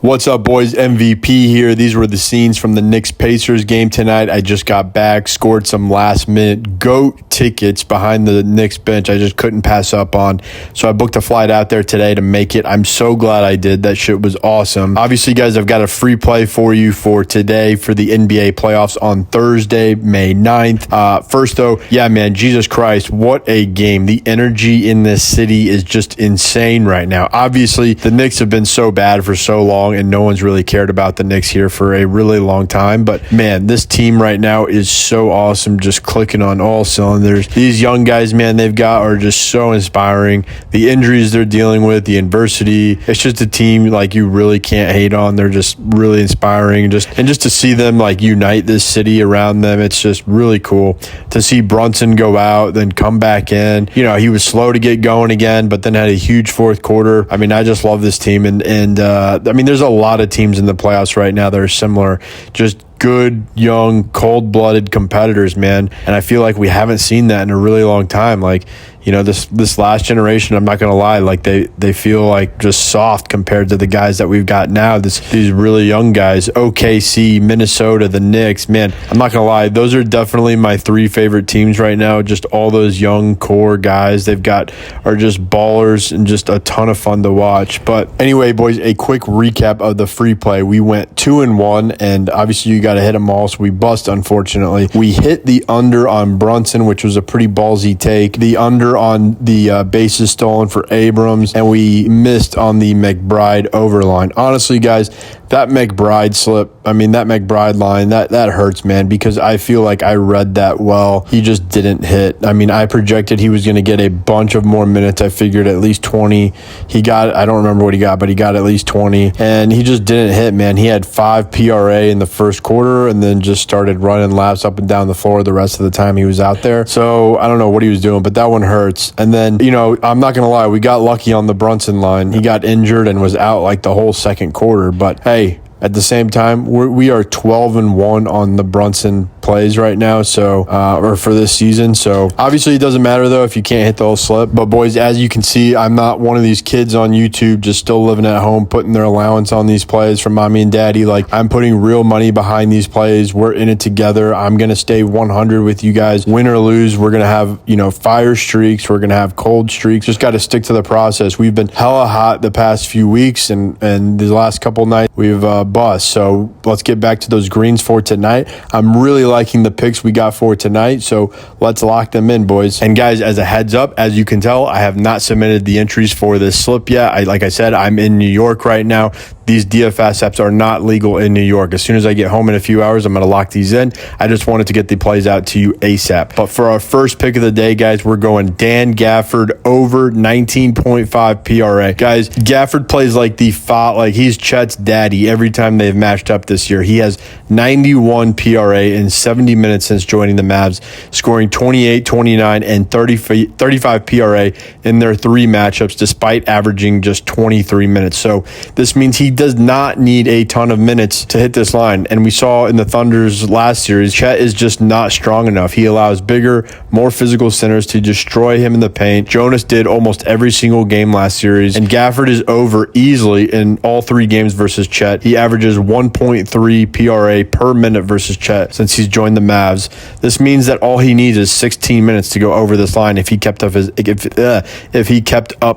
What's up, boys? MVP here. These were the scenes from the Knicks-Pacers game tonight. I just got back, scored some last-minute GOAT tickets behind the Knicks bench I just couldn't pass up on. So I booked a flight out there today to make it. I'm so glad I did. That shit was awesome. Obviously, guys, I've got a free play for you for today for the NBA playoffs on Thursday, May 9th. First, though, yeah, man, Jesus Christ, what a game. The energy in this city is just insane right now. Obviously, the Knicks have been so bad for so long, and no one's really cared about the Knicks here for a really long time. But, man, this team right now is so awesome, just clicking on all cylinders. These young guys, man, they've got are just so inspiring. The injuries they're dealing with, the adversity, it's just a team like you really can't hate on. They're just really inspiring. Just to see them like unite this city around them, it's just really cool to see Brunson go out, then come back in. You know, he was slow to get going again, but then had a huge fourth quarter. I mean, I just love this team. And I mean, there's a lot of teams in the playoffs right now that are similar. Just good, young, cold-blooded competitors, man. And I feel like we haven't seen that in a really long time. Like, you know, this last generation, I'm not going to lie, like they feel like just soft compared to the guys that we've got now. These really young guys, OKC, Minnesota, the Knicks, man, I'm not going to lie, those are definitely my three favorite teams right now. Just all those young core guys they've got are just ballers and just a ton of fun to watch. But anyway, boys, a quick recap of the free play. We went 2-1, and obviously you got to hit them all, so we bust, unfortunately. We hit the under on Brunson, which was a pretty ballsy take. The under on the bases stolen for Abrams, and we missed on the McBride overline. Honestly, guys, that McBride slip, I mean, that McBride line, that hurts, man, because I feel like I read that well. He just didn't hit. I mean, I projected he was going to get a bunch of more minutes. I figured at least 20. He got, I don't remember what he got, but he got at least 20, and he just didn't hit, man. He had 5 PRA in the first quarter and then just started running laps up and down the floor the rest of the time he was out there. So I don't know what he was doing, but that one hurts. And then, you know, I'm not going to lie, we got lucky on the Brunson line. He got injured and was out like the whole second quarter, but hey, at the same time, we are 12-1 on the Brunson plays right now, so or for this season. So obviously it doesn't matter though if you can't hit the whole slip. But boys, as you can see, I'm not one of these kids on YouTube just still living at home putting their allowance on these plays from mommy and daddy. Like, I'm putting real money behind these plays. We're in it together. I'm gonna stay 100 with you guys, win or lose. We're gonna have, you know, fire streaks. We're gonna have cold streaks. Just got to stick to the process. We've been hella hot the past few weeks, and the last couple nights we've bust. So let's get back to those greens for tonight. I'm really liking the picks we got for tonight, so let's lock them in, boys. And guys, as a heads up, as you can tell, I have not submitted the entries for this slip yet. Like I said, I'm in New York right now. These DFS apps are not legal in New York. As soon as I get home in a few hours, I'm going to lock these in. I just wanted to get the plays out to you ASAP. But for our first pick of the day, guys, we're going Dan Gafford over 19.5 PRA. Guys, Gafford plays like he's Chet's daddy every time they've matched up this year. He has 91 PRA in 70 minutes since joining the Mavs, scoring 28, 29, and 35 PRA in their 3 matchups, despite averaging just 23 minutes. So this means he does not need a ton of minutes to hit this line. And we saw in the Thunder's last series, Chet is just not strong enough. He allows bigger, more physical centers to destroy him in the paint. Jonas did almost every single game last series, and Gafford is over easily in all 3 games versus Chet. He averages 1.3 PRA per minute versus Chet since he's joined the Mavs. This means that all he needs is 16 minutes to go over this line if he kept up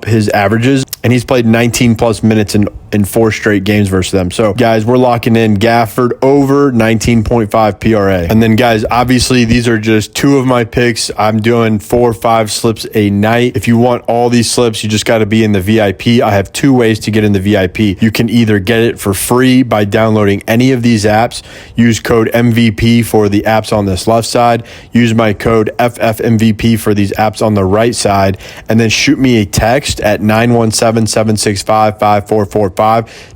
his averages, and he's played 19 plus minutes in 4 straight games versus them. So guys, we're locking in Gafford over 19.5 PRA. And then guys, obviously these are just 2 of my picks. I'm doing 4 or 5 slips a night. If you want all these slips, you just got to be in the VIP. I have 2 ways to get in the VIP. You can either get it for free by downloading any of these apps. Use code MVP for the apps on this left side. Use my code FFMVP for these apps on the right side. And then shoot me a text at 917-765-5445.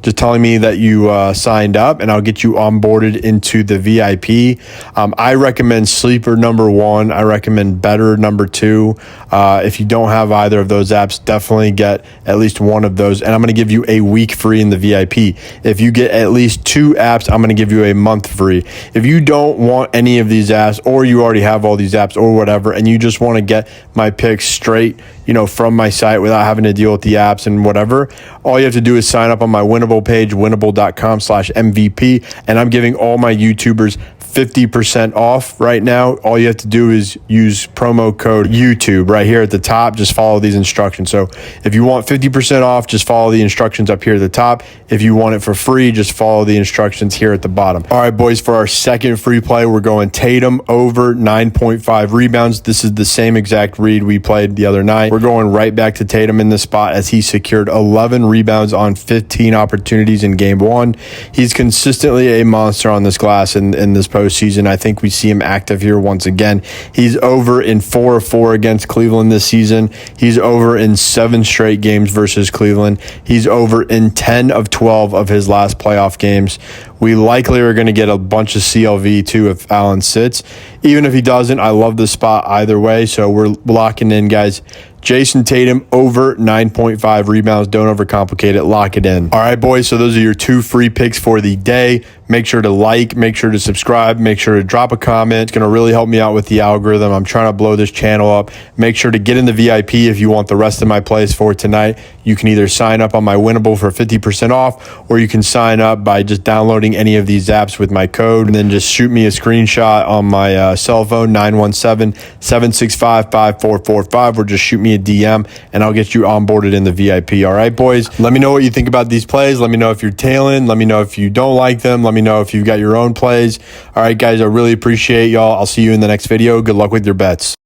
Just telling me that you signed up, and I'll get you onboarded into the VIP. I recommend sleeper number 1. I recommend better number 2. If you don't have either of those apps, definitely get at least one of those, and I'm going to give you a week free in the VIP. If you get at least 2 apps, I'm going to give you a month free. If you don't want any of these apps, or you already have all these apps or whatever, and you just want to get my picks straight, you know, from my site without having to deal with the apps, drafts and whatever, all you have to do is sign up on my Winnable page, winnable.com/MVP, and I'm giving all my YouTubers 50% off right now. All you have to do is use promo code YouTube right here at the top. Just follow these instructions. So if you want 50% off, just follow the instructions up here at the top. If you want it for free, just follow the instructions here at the bottom. All right, boys, for our second free play, we're going Tatum over 9.5 rebounds. This is the same exact read we played the other night. We're going right back to Tatum in this spot as he secured 11 rebounds on 15 opportunities in game 1. He's consistently a monster on this glass in this postseason. I think we see him active here once again. He's over in 4 of 4 against Cleveland this season. He's over in 7 straight games versus Cleveland. He's over in 10 of 12 of his last playoff games. We likely are going to get a bunch of CLV too if Allen sits. Even if he doesn't, I love the spot either way. So we're locking in, guys. Jason Tatum over 9.5 rebounds. Don't overcomplicate it. Lock it in. All right, boys. So those are your 2 free picks for the day. Make sure to like, make sure to subscribe, make sure to drop a comment. It's going to really help me out with the algorithm. I'm trying to blow this channel up. Make sure to get in the VIP if you want the rest of my plays for tonight. You can either sign up on my Winnable for 50% off, or you can sign up by just downloading any of these apps with my code, and then just shoot me a screenshot on my cell phone, 917-765-5445, or just shoot me a DM, and I'll get you onboarded in the VIP. All right, boys? Let me know what you think about these plays. Let me know if you're tailing. Let me know if you don't like them. Let me know if you've got your own plays. All right, guys, I really appreciate y'all. I'll see you in the next video. Good luck with your bets.